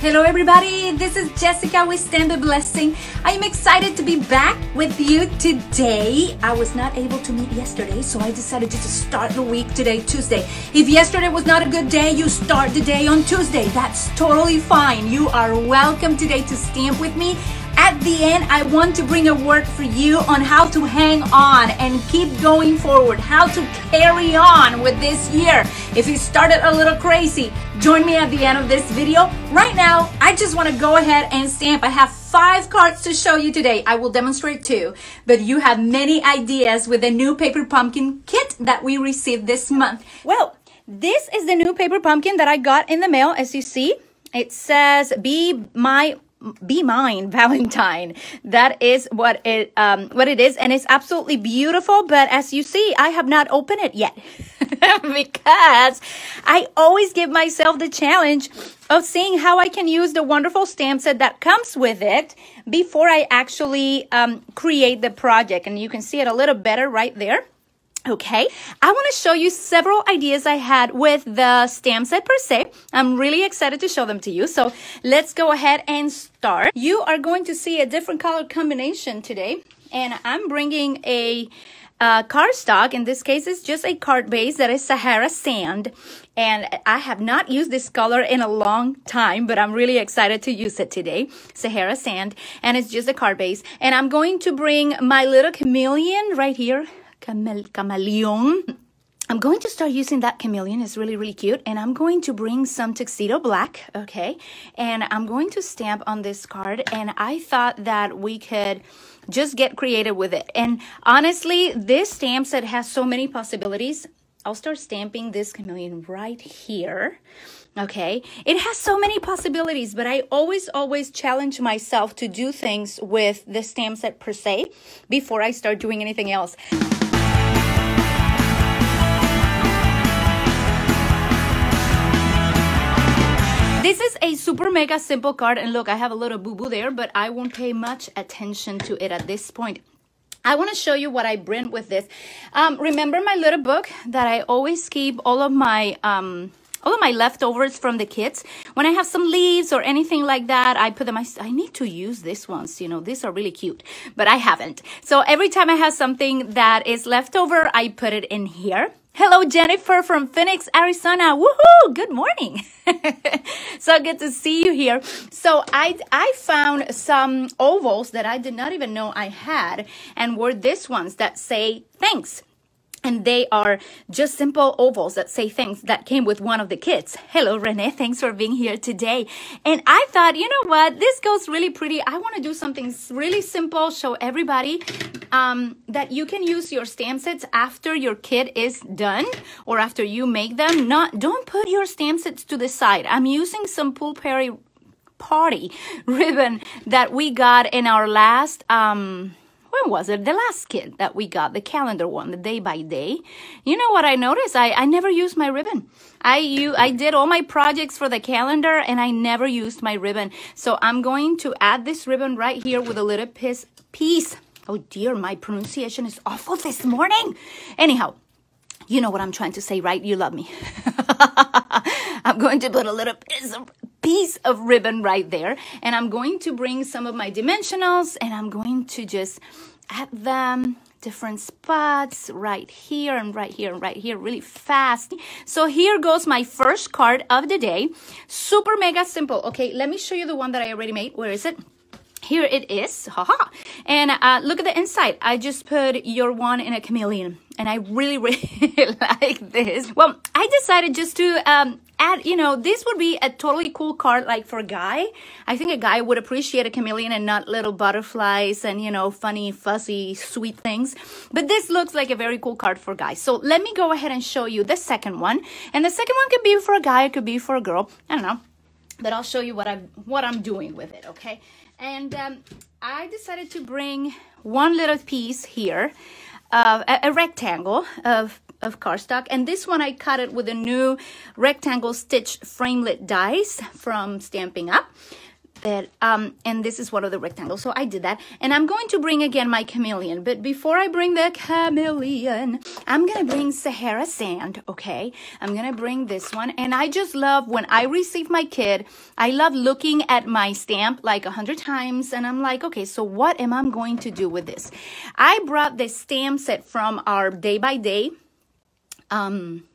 Hello everybody, this is Jessica with Stamp a Blessing. I am excited to be back with you today. I was not able to meet yesterday, so I decided just to start the week today, Tuesday. If yesterday was not a good day, you start the day on Tuesday. That's totally fine. You are welcome today to stamp with me. At the end, I want to bring a word for you on how to hang on and keep going forward, how to carry on with this year. If you started a little crazy, join me at the end of this video. Right now, I just want to go ahead and stamp. I have 5 cards to show you today. I will demonstrate 2, but you have many ideas with the new paper pumpkin kit that we received this month. Well, this is the new paper pumpkin that I got in the mail, as you see. It says, Be mine, Valentine. That is what it is, and it's absolutely beautiful. But as you see, I have not opened it yet because I always give myself the challenge of seeing how I can use the wonderful stamp set that comes with it before I actually create the project. And you can see it a little better right there. Okay, I want to show you several ideas I had with the stamp set per se. I'm really excited to show them to you. So let's go ahead and start. You are going to see a different color combination today. And I'm bringing a cardstock. In this case, it's just a card base that is Sahara Sand. And I have not used this color in a long time, but I'm really excited to use it today. Sahara Sand. And it's just a card base. And I'm going to bring my little chameleon right here. Chameleon. I'm going to start using that chameleon. It's really, really cute. And I'm going to bring some tuxedo black, okay? And I'm going to stamp on this card. And I thought that we could just get creative with it. And honestly, this stamp set has so many possibilities. I'll start stamping this chameleon right here. Okay, it has so many possibilities, but I always challenge myself to do things with the stamp set per se before I start doing anything else. This is a super mega simple card, and look, I have a little boo-boo there, but I won't pay much attention to it at this point. I want to show you what I bring with this. Remember my little book that I always keep all of my leftovers from the kids? When I have some leaves or anything like that, I put them, I need to use these ones, you know, these are really cute, but I haven't. So every time I have something that is leftover, I put it in here. Hello, Jennifer from Phoenix, Arizona. Woohoo! Good morning. So good to see you here. So I found some ovals that I did not even know I had, and were these ones that say thanks. And they are just simple ovals that say thanks that came with one of the kits. Hello, Renee. Thanks for being here today. And I thought, you know what? This goes really pretty. I want to do something really simple, show everybody that you can use your stamp sets after your kit is done or after you make them. Don't put your stamp sets to the side. I'm using some Pulperry Party ribbon that we got in our last... when was it? The last kit that we got, the calendar one, the day by day. You know what I noticed? I never used my ribbon. I did all my projects for the calendar and I never used my ribbon. So I'm going to add this ribbon right here with a little piece. Oh dear, my pronunciation is awful this morning. Anyhow, you know what I'm trying to say, right? You love me. I'm going to put a little piece of ribbon right there, and I'm going to bring some of my dimensionals and I'm going to just add them different spots right here and right here and right here really fast. So here goes my first card of the day. Super mega simple. Okay, let me show you the one that I already made. Where is it? Here it is. Haha. And look at the inside. I just put your one in a chameleon. And I really, really like this. Well, I decided just to add, you know, this would be a totally cool card like for a guy. I think a guy would appreciate a chameleon and not little butterflies and, you know, funny, fuzzy, sweet things. But this looks like a very cool card for guys. So let me go ahead and show you the second one. And the second one could be for a guy, it could be for a girl. I don't know. But I'll show you what I'm doing with it, okay? And I decided to bring one little piece here, a rectangle of cardstock. And this one I cut it with a new rectangle stitch framelit dies from Stampin' Up. it. And this is one of the rectangles. So I did that. And I'm going to bring again my chameleon. But before I bring the chameleon, I'm going to bring Sahara sand, okay? I'm going to bring this one. And I just love, when I receive my kit, I love looking at my stamp like 100 times. And I'm like, okay, so what am I going to do with this? I brought this stamp set from our day-by-day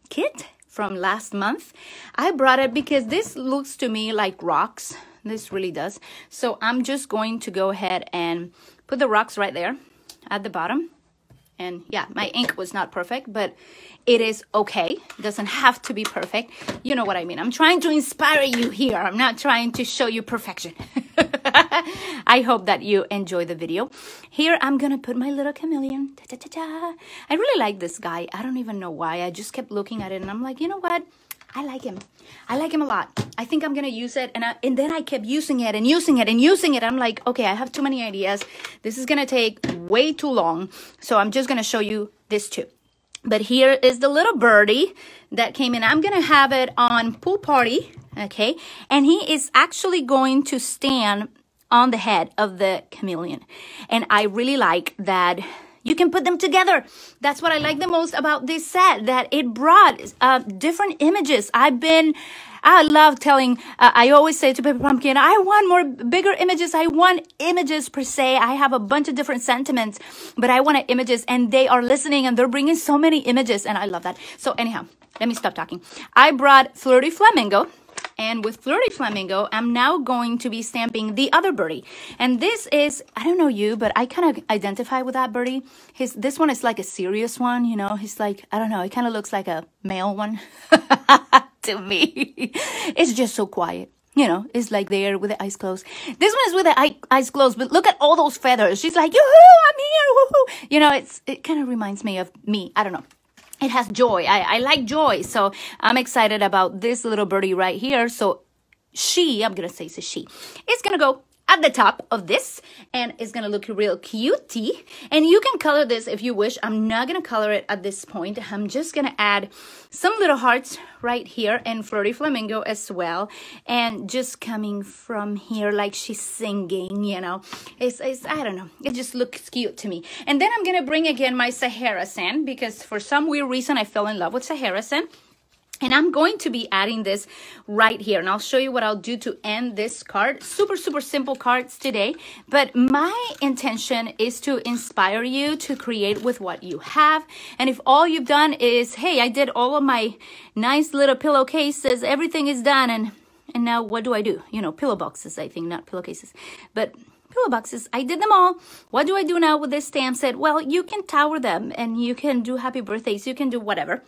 kit from last month. I brought it because this looks to me like rocks. This really does. So I'm just going to go ahead and put the rocks right there at the bottom. And yeah, my ink was not perfect, but it is okay. It doesn't have to be perfect. You know what I mean. I'm trying to inspire you here. I'm not trying to show you perfection. I hope that you enjoy the video. Here, I'm going to put my little chameleon. Da, da, da, da. I really like this guy. I don't even know why. I just kept looking at it and I'm like, you know what? I like him. I like him a lot. I think I'm going to use it. And then I kept using it and using it and using it. I'm like, okay, I have too many ideas. This is going to take way too long. So I'm just going to show you this too. But here is the little birdie that came in. I'm going to have it on Pool Party, okay? And he is actually going to stand on the head of the chameleon. And I really like that you can put them together. That's what I like the most about this set, that it brought different images. I love telling, I always say to Paper Pumpkin, I want more bigger images. I want images per se. I have a bunch of different sentiments, but I want images, and they are listening and they're bringing so many images, and I love that. So anyhow, let me stop talking. I brought Flirty Flamingo. And with Flirty Flamingo, I'm now going to be stamping the other birdie. And this is, I don't know you, but I kind of identify with that birdie. This one is like a serious one, you know. He's like, I don't know, it kind of looks like a male one to me. It's just so quiet. You know, it's like there with the eyes closed. This one is with the eyes closed, but look at all those feathers. She's like, yoo-hoo, I'm here, woohoo. You know, it kind of reminds me of me. I don't know. It has joy. I like joy. So I'm excited about this little birdie right here. So I'm going to say it's a she. It's going to go at the top of this, and it's going to look real cutie. And you can color this if you wish. I'm not going to color it at this point. I'm just going to add some little hearts right here and Flirty Flamingo as well. And just coming from here like she's singing, you know. It's I don't know. It just looks cute to me. And then I'm going to bring again my Sahara sand, because for some weird reason I fell in love with Sahara sand. And I'm going to be adding this right here. And I'll show you what I'll do to end this card. Super, super simple cards today. But my intention is to inspire you to create with what you have. And if all you've done is, hey, I did all of my nice little pillowcases, everything is done. And now what do I do? You know, pillow boxes, I think, not pillowcases. But pillow boxes, I did them all. What do I do now with this stamp set? Well, you can tower them and you can do happy birthdays. You can do whatever.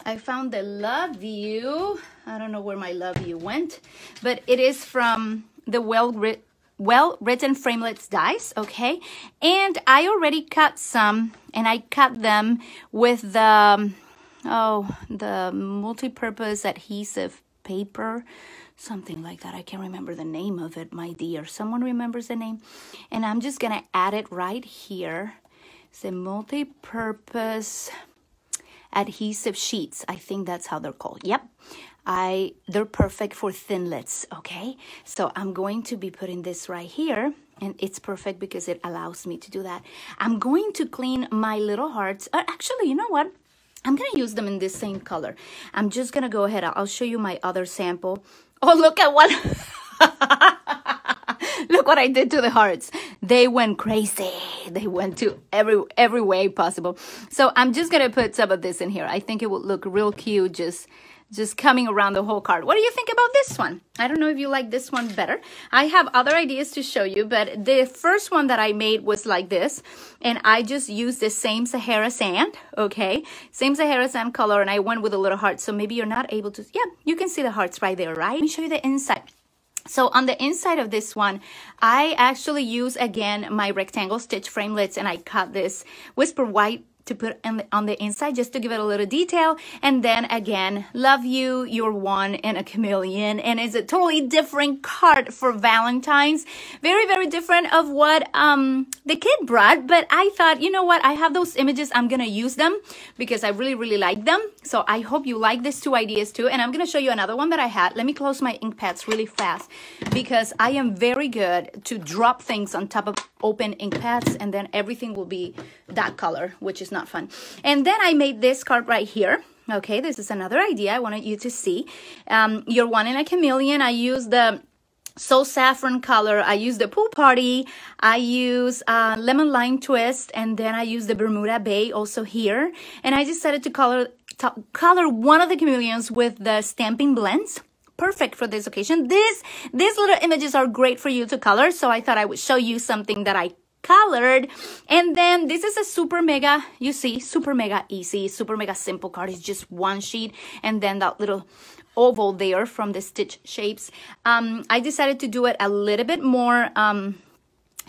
I found the Love You. I don't know where my Love You went, but it is from the Well-Written Framelits dies, okay? And I already cut some, and I cut them with the multi-purpose adhesive paper, something like that. I can't remember the name of it, my dear. Someone remembers the name? And I'm just gonna add it right here. It's a multi-purpose adhesive sheets. I think that's how they're called. Yep. They're perfect for thinlits, okay? So I'm going to be putting this right here, and it's perfect because it allows me to do that. I'm going to clean my little hearts. Actually, you know what? I'm going to use them in this same color. I'm just going to go ahead. I'll show you my other sample. Oh, look at what... Look what I did to the hearts. They went crazy. They went to every way possible. So I'm just going to put some of this in here. I think it would look real cute just coming around the whole card. What do you think about this one? I don't know if you like this one better. I have other ideas to show you, but the first one that I made was like this. And I just used the same Sahara sand, okay? Same Sahara sand color, and I went with a little heart. So maybe you're not able to... Yeah, you can see the hearts right there, right? Let me show you the inside. So on the inside of this one, I actually use, again, my rectangle stitch framelits, and I cut this Whisper White to put on the inside just to give it a little detail. And then again, love you, you're one and a chameleon. And it's a totally different card for Valentine's. Very, very different of what the kid brought. But I thought, you know what? I have those images. I'm going to use them because I really, really like them. So I hope you like these two ideas too. And I'm going to show you another one that I had. Let me close my ink pads really fast because I am very good to drop things on top of open ink pads, and then everything will be that color, which is not fun. And then I made this card right here. Okay, this is another idea I wanted you to see. You're one in a chameleon. I use the So Saffron color. I use the Pool Party. I use Lemon Lime Twist, and then I use the Bermuda Bay also here. And I decided to color one of the chameleons with the Stampin' Blends. Perfect for this occasion. These little images are great for you to color, so I thought I would show you something that I colored. And then this is a super mega, you see, super mega easy, super mega simple card. It's just one sheet, and then that little oval there from the stitch shapes. I decided to do it a little bit more,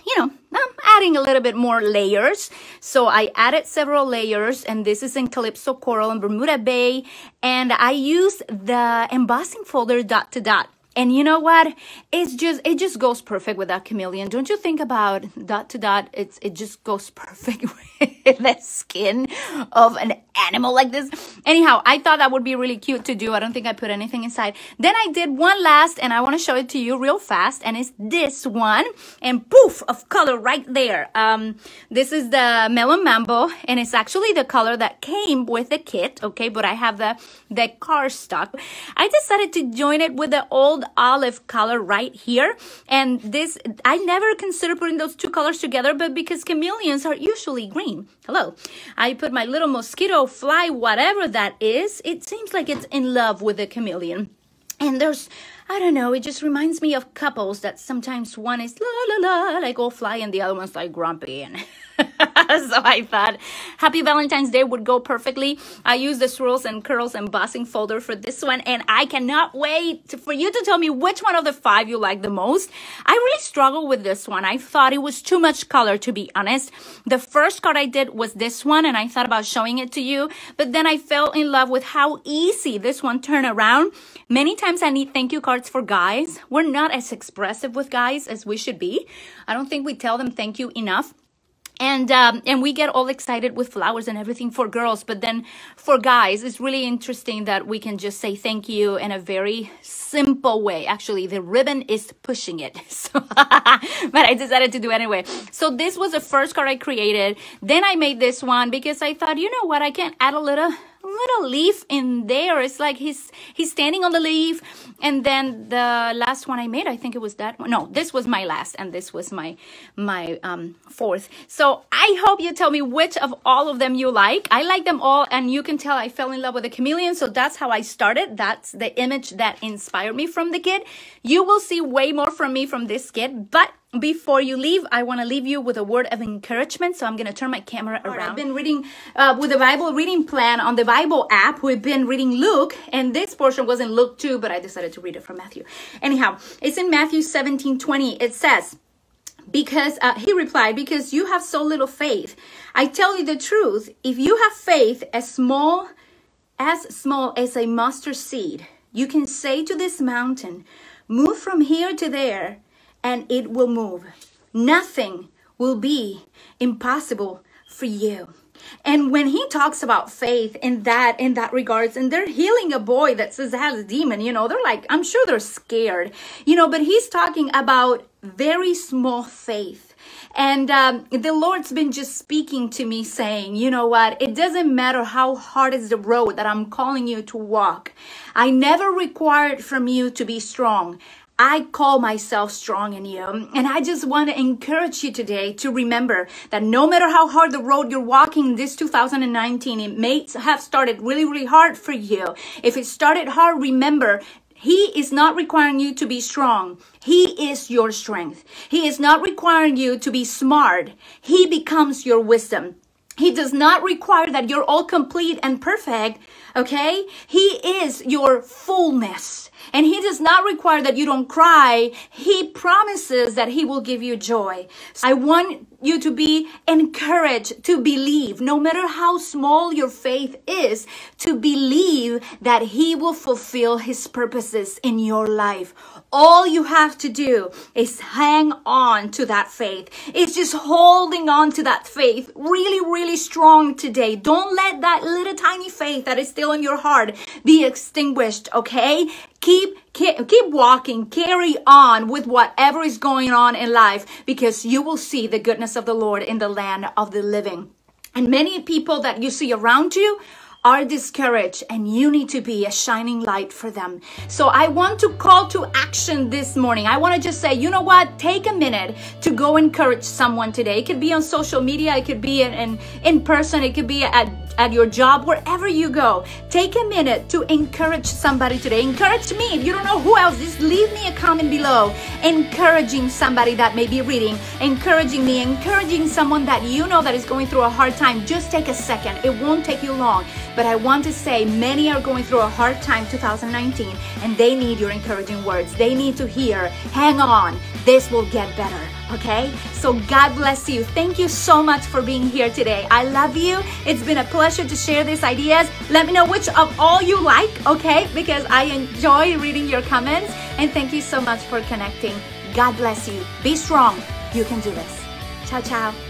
you know, I'm adding a little bit more layers. So I added several layers, and this is in Calypso Coral and Bermuda Bay. And I used the embossing folder dot to dot. And you know what? It just goes perfect with that chameleon. Don't you think about dot to dot? It just goes perfect with the skin of an animal like this. Anyhow, I thought that would be really cute to do. I don't think I put anything inside. Then I did one last, and I want to show it to you real fast. And it's this one, and poof of color right there. This is the Melon Mambo, and it's actually the color that came with the kit. Okay, but I have the cardstock. I decided to join it with the old olive color right here, and this I never considered putting those two colors together, but because chameleons are usually green, hello, I put my little mosquito fly, whatever that is. It seems like it's in love with the chameleon. And there's, I don't know, it just reminds me of couples that sometimes one is la la la, like all fly, and the other one's like grumpy. And so I thought Happy Valentine's Day would go perfectly. I used the Swirls and Curls embossing folder for this one, and I cannot wait for you to tell me which one of the 5 you like the most. I really struggled with this one. I thought it was too much color, to be honest. The first card I did was this one, and I thought about showing it to you, but then I fell in love with how easy this one turned around. Many times I need thank you cards for guys. We're not as expressive with guys as we should be. I don't think we tell them thank you enough. And we get all excited with flowers and everything for girls, but then for guys, it's really interesting that we can just say thank you in a very simple way. Actually, the ribbon is pushing it, so but I decided to do it anyway. So this was the first card I created. Then I made this one because I thought, you know what, I can add a little leaf in there. It's like he's standing on the leaf. And then the last one I made, I think it was that one. No, this was my last, and this was my fourth. So I hope you tell me which of all of them you like. I like them all, and you can tell I fell in love with the chameleon. So that's how I started. That's the image that inspired me from the kit. You will see way more from me from this kit, but before you leave, I want to leave you with a word of encouragement. So I'm going to turn my camera around. I've been reading with the Bible reading plan on the Bible app. We've been reading Luke, and this portion was in Luke 2, but I decided to read it from Matthew. Anyhow, it's in Matthew 17:20. It says, he replied, because you have so little faith. I tell you the truth, if you have faith as small as a mustard seed, you can say to this mountain, move from here to there, and it will move. Nothing will be impossible for you. And when he talks about faith in that regards, and they're healing a boy that says has a demon, you know, they're like, I'm sure they're scared, you know, but he's talking about very small faith. And the Lord's been just speaking to me saying, you know what, it doesn't matter how hard is the road that I'm calling you to walk. I never required from you to be strong. I call myself strong in you. And I just want to encourage you today to remember that no matter how hard the road you're walking this 2019, it may have started really, really hard for you. If it started hard, remember, he is not requiring you to be strong. He is your strength. He is not requiring you to be smart. He becomes your wisdom. He does not require that you're all complete and perfect okay? He is your fullness. And he does not require that you don't cry. He promises that he will give you joy. So I want you to be encouraged to believe, no matter how small your faith is, to believe that he will fulfill his purposes in your life. All you have to do is hang on to that faith. It's just holding on to that faith really, really strong today. Don't let that little tiny faith that is still in your heart be extinguished, okay? Keep walking, carry on with whatever is going on in life, because you will see the goodness of the Lord in the land of the living. And many people that you see around you are discouraged, and you need to be a shining light for them. So I want to call to action this morning. I want to just say, you know what? Take a minute to go encourage someone today. It could be on social media. It could be in person. It could be at your job, wherever you go. Take a minute to encourage somebody today. Encourage me. If you don't know who else, just leave me a comment below. Encouraging somebody that may be reading, encouraging me, encouraging someone that you know that is going through a hard time. Just take a second. It won't take you long. But I want to say many are going through a hard time 2019, and they need your encouraging words. They need to hear, hang on, this will get better, okay? So God bless you. Thank you so much for being here today. I love you. It's been a pleasure to share these ideas. Let me know which of all you like, okay? Because I enjoy reading your comments. And thank you so much for connecting. God bless you. Be strong. You can do this. Ciao, ciao.